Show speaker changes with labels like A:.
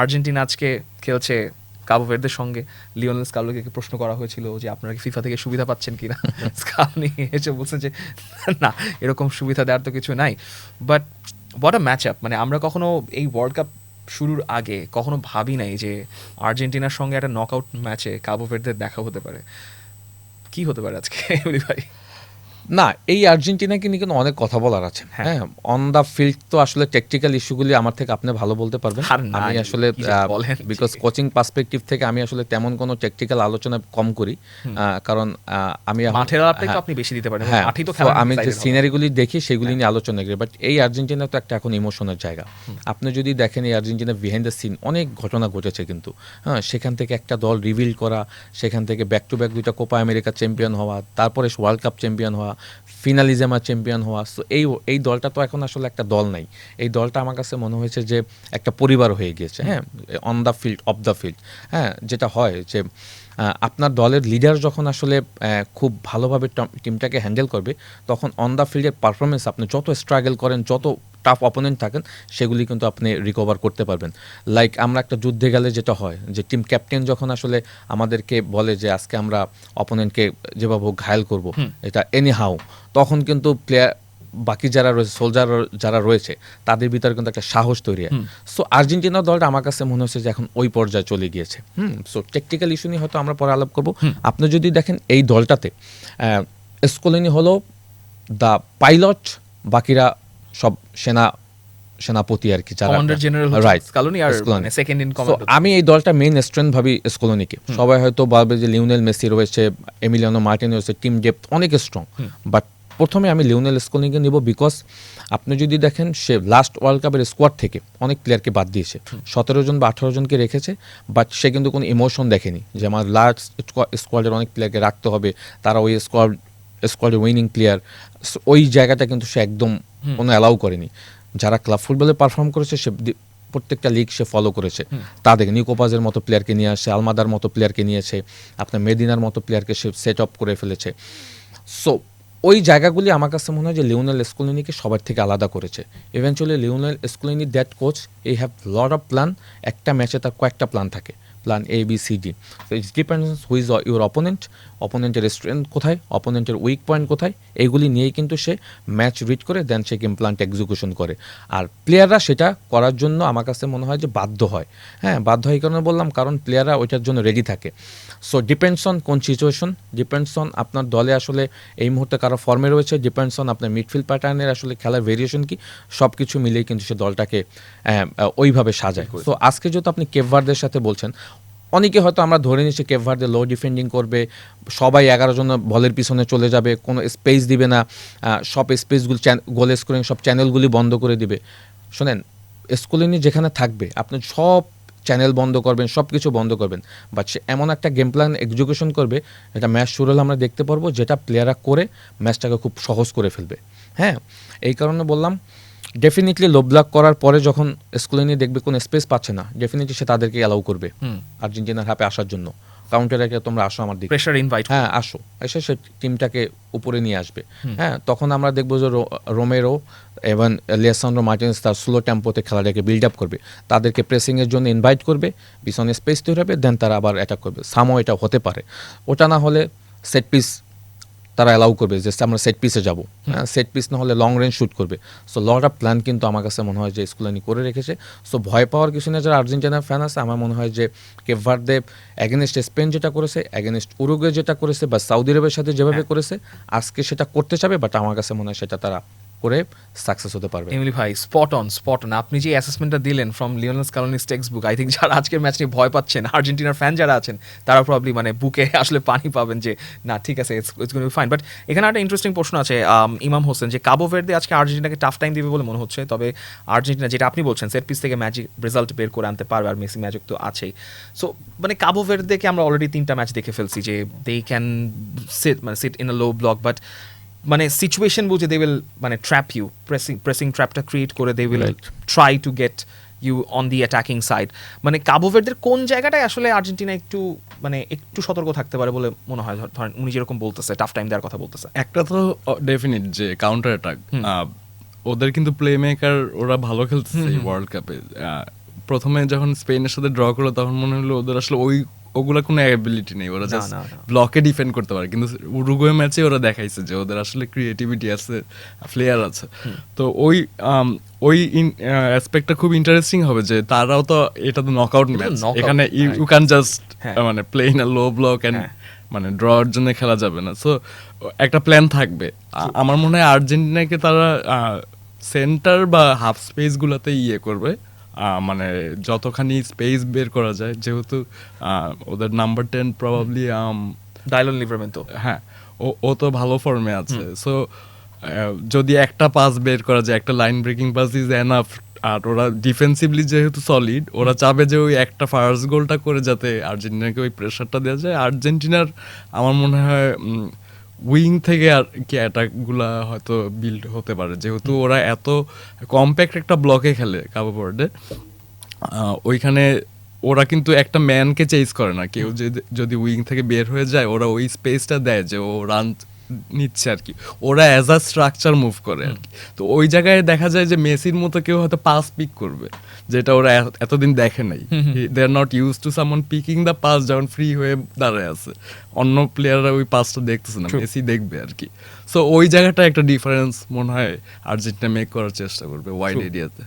A: Argentina আজকে খেলছে কাবো ভের্দের সঙ্গে। লিওনেল স্কালোনিকে প্রশ্ন করা হয়েছিল যে আপনারা কি ফিফা থেকে সুবিধা পাচ্ছেন কিনা, স্কালোনি এসে বলছেন যে না, এরকম সুবিধা দেওয়ার তো কিছু নাই। But what a match up, মানে আমরা কখনো এই ওয়ার্ল্ড কাপ শুরুর আগে কখনো ভাবি নাই যে আর্জেন্টিনার সঙ্গে একটা নকআউট ম্যাচে কাবো ভের্দের দেখা হতে পারে। কি হতে পারে আজকে ভাই?
B: না, এই আর্জেন্টিনাকে নিয়ে কিন্তু অনেক কথা বলার আছে। হ্যাঁ, অন দ্য ফিল্ড তো আসলে টেকনিক্যাল ইস্যুগুলি আমার থেকে আপনি ভালো বলতে পারবেন। আমি আসলে বিকজ কোচিং পার্সপেক্টিভ থেকে আমি আসলে তেমন কোনো টেকনিক্যাল আলোচনা কম করি, কারণ আমি
A: মাঠের আপনি আপনি বেশি দিতে পারেন,
B: হ্যাঁ,
A: মাঠই তো
B: আমি যে সিনারিগুলি দেখি সেগুলি নিয়ে আলোচনা করি। বাট এই আর্জেন্টিনা তো একটা এখন ইমোশনের জায়গা। আপনি যদি দেখেন এই আর্জেন্টিনা বিহাইন্ড দ্য সিন অনেক ঘটনা ঘটেছে কিন্তু। হ্যাঁ, সেখান থেকে একটা দল রিভিল করা, সেখান থেকে ব্যাক টু ব্যাক 2টা কোপা আমেরিকা চ্যাম্পিয়ন হওয়া, তারপরে ওয়ার্ল্ড কাপ চ্যাম্পিয়ন হওয়া, ফিনালিজেমা চ্যাম্পিয়ন হওয়া। সো এই দলটা তো এখন আসলে একটা দল নাই। এই দলটা আমার কাছে মনে হয়েছে যে একটা পরিবার হয়ে গিয়েছে। হ্যাঁ, on the field, of the field. হ্যাঁ, যেটা হয় যে আপনার দলের লিডার যখন আসলে খুব ভালোভাবে টিমটাকে হ্যান্ডেল করবে, তখন অন দ্য ফিল্ডের পারফরমেন্স আপনি যত স্ট্রাগল করেন, যত টাফ অপোনেন্ট থাকেন, সেগুলি কিন্তু আপনি রিকভার করতে পারবেন। লাইক আমরা একটা যুদ্ধে গেলে যেটা হয় যে টিম ক্যাপ্টেন যখন আসলে আমাদেরকে বলে যে আজকে আমরা অপোনেন্টকে যেভাবে ঘায়েল করব, এটা এনি হাউ, তখন কিন্তু প্লেয়ার বাকি যারা রয়েছে, সোলজার যারা রয়েছে, তাদের ভিতরে কিন্তু একটা সাহস তৈরি হয়। সো আর্জেন্টিনা দলটা আমার কাছে মনে হচ্ছে যে এখন ওই পর্যায়ে চলে গিয়েছে। সো টেকনিক্যাল ইস্যু নিয়ে হয়তো আমরা পরে আলাপ করবো। আপনি যদি দেখেন এই দলটাতে স্কোলিনি হলো দ্য পাইলট, বাকিরা সব সেনাপতি আর কি, আমি এই দলটা মেইন স্ট্রেংথ ভাবি স্কোলোনিকে। সবাই হয়তো ভাবে যে লিওনেল মেসি রয়েছে, এমিলিয়ানো মার্টিনেজ রয়েছে, টিম ডেপথ অনেক স্ট্রং। বাট প্রথমে আমি লিওনেল স্কোলোনিকে নিব, বিকজ আপনি যদি দেখেন সে লাস্ট ওয়ার্ল্ড কাপের স্কোয়াড থেকে অনেক প্লেয়ারকে বাদ দিয়েছে, 17 জন বা 18 জনকে রেখেছে, বাট সে কিন্তু কোনো ইমোশন দেখেনি যে আমার লাস্ট স্কোয়াডের অনেক প্লেয়ারকে রাখতে হবে, তারা ওই স্কোয়াডের উইনিং প্লেয়ার। ওই জায়গাটা কিন্তু সে একদম কোনো অ্যালাউ করেনি। যারা ক্লাব ফুটবলে পারফর্ম করেছে সে প্রত্যেকটা লিগ সে ফলো করেছে, তাদের নিকোপাজের মতো প্লেয়ারকে নিয়ে আসে, আলমাদার মতো প্লেয়ারকে নিয়েছে, আপনার মেদিনার মতো প্লেয়ারকে সে সেট আপ করে ফেলেছে। সো ওই জায়গাগুলি আমার কাছে মনে হয় যে লিওনেল স্কোলিনিকে সবার থেকে আলাদা করেছে। Eventually Lionel Scaloni that coach, এই হ্যাভ লট অফ প্ল্যান। একটা ম্যাচে তার কয়েকটা প্ল্যান থাকে, plan A B C D. So it's depends who is your অপোনেন্টের স্ট্রেংথ কোথায়, অপোনেন্টের উইক পয়েন্ট কোথায়, এইগুলি নিয়েই কিন্তু সে ম্যাচ রিড করে দেন সে গেম প্ল্যানটা এক্সিকিউশন করে। আর প্লেয়াররা সেটা করার জন্য আমার কাছে মনে হয় যে বাধ্য হয়। হ্যাঁ, বাধ্য হয় এই কারণে বললাম, কারণ প্লেয়াররা ওইটার জন্য রেডি থাকে। সো ডিপেন্ডস অন কোন সিচুয়েশন, ডিপেন্ডস অন আপনার দলে আসলে এই মুহূর্তে কারো ফর্মে রয়েছে, ডিপেন্ডস অন আপনার মিডফিল্ড প্যাটার্নের আসলে খেলার ভেরিয়েশন কি, সব কিছু মিলিয়ে কিন্তু সে দলটাকে ওইভাবে সাজায়। তো আজকে যেহেতু আপনি কেপ ভার্দের সাথে বলছেন, অনেকে হয়তো আমরা ধরে নিচ্ছি কেপ ভার্দে লো ডিফেন্ডিং করবে, সবাই 11 জন বলের পিছনে চলে যাবে, কোনো স্পেস দিবে না, সব স্পেসগুলি গোল স্কোরিং সব চ্যানেলগুলি বন্ধ করে দিবে। শোনেন, স্কোলিনি যেখানে থাকবে আপনি সব চ্যানেল বন্ধ করবেন, সব কিছু বন্ধ করবেন, বাট সে এমন একটা গেম প্ল্যান এক্সিকিউশন করবে, এটা ম্যাচ শুরু হলে আমরা দেখতে পারবো, যেটা প্লেয়াররা করে ম্যাচটাকে খুব সহজ করে ফেলবে। হ্যাঁ, এই কারণে বললাম ডেফিনেটলি লো ব্লক করার পরে যখন স্কোলিনি দেখবে কোনো স্পেস পাচ্ছে না, ডেফিনেটলি সে তাদেরকে অ্যালাউ করবে আর্জেন্টিনার হাপে আসার জন্য, কাউন্টার রেখে তোমরা আসো আমার দিকে,
A: প্রেসার ইনভাইট,
B: হ্যাঁ আসো, এসে সে টিমটাকে উপরে নিয়ে আসবে। হ্যাঁ, তখন আমরা দেখবো যে রোমেরো এবং লিয়াসান্দ্রো মার্টিনেজ তার স্লো টেম্পোতে খেলাটাকে বিল্ড আপ করবে, তাদেরকে প্রেসিংয়ের জন্য ইনভাইট করবে, পিছনে স্পেস তৈরি হবে, দেন তারা আবার অ্যাটাক করবে। সামও এটা হতে পারে, ওটা না হলে সেট পিস তারা অ্যালাউ করবে যে আমরা সেট পিসে যাবো, সেট পিস না হলে লং রেঞ্জ শ্যুট করবে। সো লট অফ প্ল্যান কিন্তু আমার কাছে মনে হয় যে স্কোলিনি করে রেখেছে। সো ভয় পাওয়ার কিছু না, যারা আর্জেন্টিনার ফ্যান আছে, আমার মনে হয় যে কেপ ভার্দে অ্যাগেনস্ট স্পেন যেটা করেছে, অ্যাগেনস্ট উরুগুয়ে যেটা করেছে, বা সৌদি আরবের সাথে যেভাবে করেছে, আজকে সেটা করতে চাবে, বাট আমার কাছে মনে হয় সেটা তারা করে সাকসেস হতে পারবে।
A: এমনি ভাই স্পট অন। আপনি যে অ্যাসেসমেন্টটা দিলেন from Lionel Scaloni's textbook, I think যারা আজকের ম্যাচ নিয়ে ভয় পাচ্ছেন, আর্জেন্টিনার ফ্যান যারা আছেন, তারা প্রবলি মানে বুকে আসলে পানি পাবেন যে না ঠিক আছে, it's going to be fine. But এখানে একটা ইন্টারেস্টিং প্রশ্ন আছে ইমাম হোসেন, যে কাবো ভের্দে আজকে আর্জেন্টিনাকে টাফ টাইম দিবে বলে মনে হচ্ছে, তবে আর্জেন্টিনা যেটা আপনি বলছেন সেট পিস থেকে ম্যাজিক রেজাল্ট বের করে আনতে পারবে, আর মেসি ম্যাজিক তো আছেই। সো মানে কাবো ভের্দেকে আমরা অলরেডি 3টা ম্যাচ দেখে ফেলছি যে they can sit in a low block, but মানে সিচুয়েশন বুঝে দে উইল মানে ট্র্যাপ ইউ, প্রেসিং ট্র্যাপটা ক্রিয়েট করে they will try to get you on the attacking side. মানে কাবো ভের্দের কোন জায়গাটায় আসলে আর্জেন্টিনা একটু মানে একটু সতর্ক থাকতে পারে বলে মনে হয়? ধরেন উনি যেরকম বলতেছে টাফ টাইম দেওয়ার কথা বলতেছে,
C: একটা তো ডেফিনিট যে কাউন্টার অ্যাটাক, ওদের কিন্তু প্লে মেকার ওরা ভালো খেলতেছে এই ওয়ার্ল্ড কাপে। প্রথমে যখন স্পেনের সাথে ড্র করলো তখন মনে হলো ওদের আসলে ওগুলা কোনো অ্যাবিলিটি নেই, ওরা
A: না,
C: জাস্ট
A: না, না।
C: ব্লকে ডিফেন্ড করতে পারে। কিন্তু উরুগুয়ে ম্যাচে ওরা দেখাইছে যে ওদের আসলে ক্রিয়েটিভিটি আছে, প্লেয়ার আছে। তো ওই অ্যাসপেক্টটা খুব ইন্টারেস্টিং হবে যে তারাও তো এটা তো নকআউট ম্যাচ,
A: knockout,
C: এখানে
A: right.
C: ইউ ক্যান জাস্ট
A: হ্যাঁ।
C: মানে play in a low block and
A: হ্যাঁ।
C: মানে ড্রর জন্য খেলা যাবে না। সো একটা প্ল্যান থাকবে। আমার মনে হয় আর্জেন্টিনাকে তারা সেন্টার বা হাফ স্পেস গুলাতে করবে, মানে যতখানি স্পেস বের করা যায়, যেহেতু ওদের নাম্বার 10 প্রবাবলি
A: ডাইলন লিভারমেন্টো
C: হ্যাঁ ও তো ভালো ফর্মে আছে। সো যদি একটা পাস বের করা যায়, একটা line breaking pass is enough. আর ওরা ডিফেন্সিভলি যেহেতু সলিড, ওরা চাবে যে ওই একটা ফার্স্ট গোলটা করে যাতে আর্জেন্টিনাকে ওই প্রেশারটা দেওয়া যায়। আর্জেন্টিনার আমার মনে হয় উইং থেকে আর কি অ্যাটাকগুলা হয়তো বিল্ড হতে পারে, যেহেতু ওরা এত কম্প্যাক্ট একটা ব্লকে খেলে কাবো ভার্দে। ওইখানে ওরা কিন্তু একটা ম্যানকে চেজ করে না, কেউ যদি উইং থেকে বের হয়ে যায় ওরা ওই স্পেসটা দেয় যে ও রান নিচ্ছে আর কি, ওরা অ্যাজ আ স্ট্রাকচার মুভ করে আর কি। তো ওই জায়গায় দেখা যায় যে মেসির মতো কেউ হয়তো পাস পিক করবে, যেটা ওরা এতদিন দেখে নাই। দে আর নট ইউজ টু সামন পিকিং দ্য পাস যখন ফ্রি হয়ে দাঁড়ায় আছে, অন্য প্লেয়াররা ওই পাসটা দেখতেছে না, মেসি দেখবে আর কি। সো ওই জায়গাটা একটা ডিফারেন্স মনে হয় আর্জেন্টিনা মেক করার চেষ্টা করবে ওয়াইড এরিয়াতে।